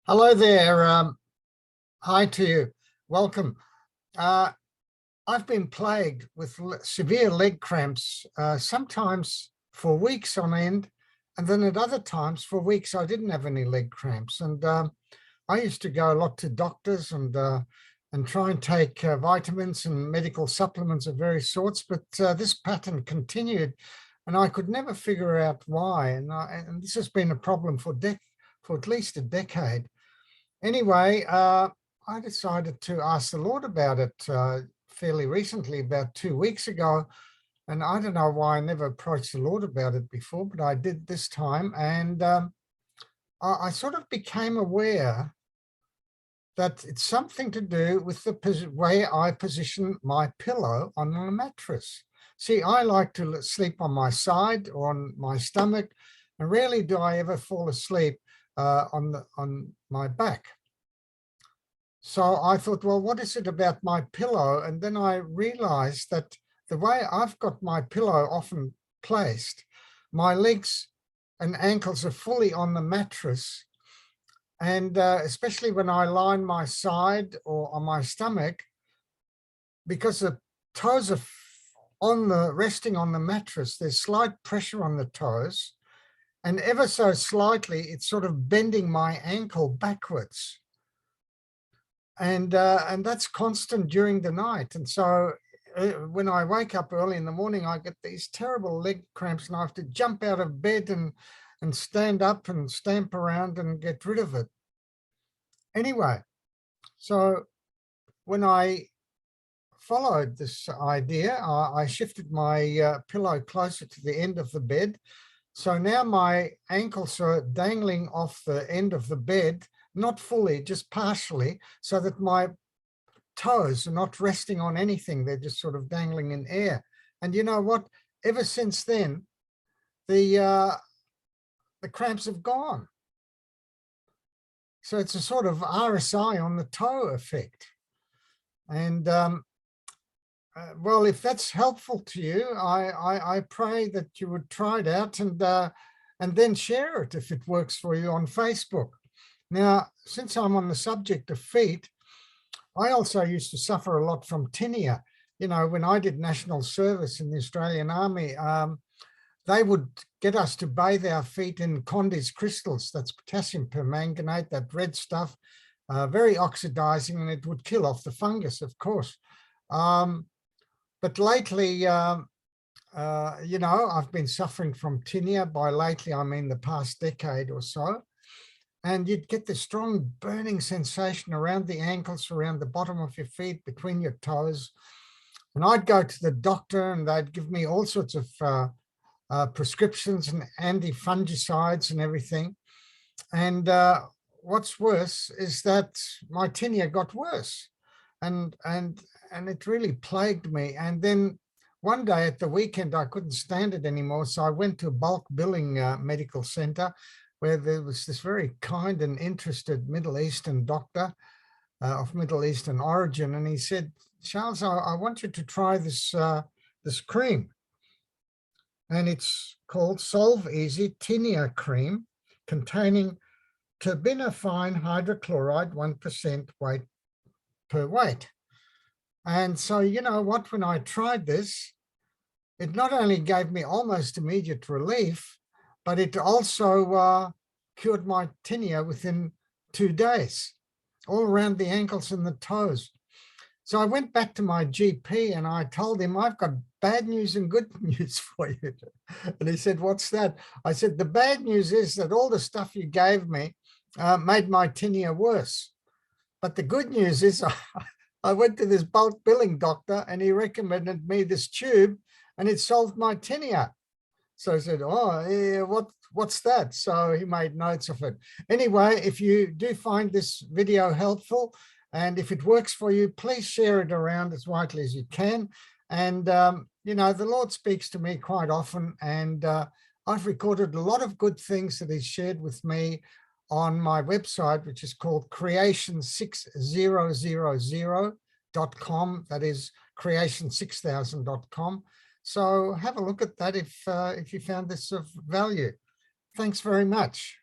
Hello there. Hi to you. Welcome. I've been plagued with severe leg cramps, sometimes for weeks on end, and then at other times for weeks I didn't have any leg cramps. And I used to go a lot to doctors and try and take vitamins and medical supplements of various sorts, but this pattern continued, and I could never figure out why. And this has been a problem for at least a decade. Anyway, I decided to ask the Lord about it fairly recently, about 2 weeks ago. And I don't know why I never approached the Lord about it before, but I did this time. And I sort of became aware that it's something to do with the way I position my pillow on my mattress. See, I like to sleep on my side or on my stomach, and rarely do I ever fall asleep on my back. So I thought, well, what is it about my pillow? And then I realized that the way I've got my pillow often placed, my legs and ankles are fully on the mattress. And especially when I lie on my side or on my stomach, because the toes are resting on the mattress, there's slight pressure on the toes. And ever so slightly, it's sort of bending my ankle backwards. And that's constant during the night. And so when I wake up early in the morning, I get these terrible leg cramps and I have to jump out of bed and stand up and stamp around and get rid of it. Anyway, so when I followed this idea, I shifted my pillow closer to the end of the bed. So now my ankles are dangling off the end of the bed, not fully, just partially, so that my toes are not resting on anything. They're just sort of dangling in air. And you know what? Ever since then, the cramps have gone. So it's a sort of RSI on the toe effect. And well, if that's helpful to you, I pray that you would try it out and then share it if it works for you on Facebook. Now, since I'm on the subject of feet, I also used to suffer a lot from tinea. You know, when I did national service in the Australian Army, they would get us to bathe our feet in Condy's crystals. That's potassium permanganate, that red stuff, very oxidizing, and it would kill off the fungus, of course. But lately, you know, I've been suffering from tinea. By lately, I mean the past decade or so. And you'd get this strong burning sensation around the ankles, around the bottom of your feet, between your toes. And I'd go to the doctor and they'd give me all sorts of prescriptions and anti-fungicides and everything. And what's worse is that my tinea got worse. And it really plagued me. And then one day at the weekend, I couldn't stand it anymore. So I went to a bulk billing medical center where there was this very kind and interested Middle Eastern doctor of Middle Eastern origin. And he said, Charles, I want you to try this cream. And it's called Solve Easy Tinea Cream, containing terbinafine hydrochloride, 1% weight per weight. And so, you know what, when I tried this, it not only gave me almost immediate relief, but it also cured my tinea within 2 days, all around the ankles and the toes. So I went back to my GP and I told him, I've got bad news and good news for you. And he said, what's that? I said, the bad news is that all the stuff you gave me made my tinea worse. But the good news is I went to this bulk billing doctor and he recommended me this tube and it solved my tinea. So I said, oh, yeah, what's that? So he made notes of it. Anyway, if you do find this video helpful and if it works for you, please share it around as widely as you can. And, you know, the Lord speaks to me quite often, and I've recorded a lot of good things that he's shared with me on my website, which is called creation6000.com. That is creation6000.com. So have a look at that if you found this of value. Thanks very much.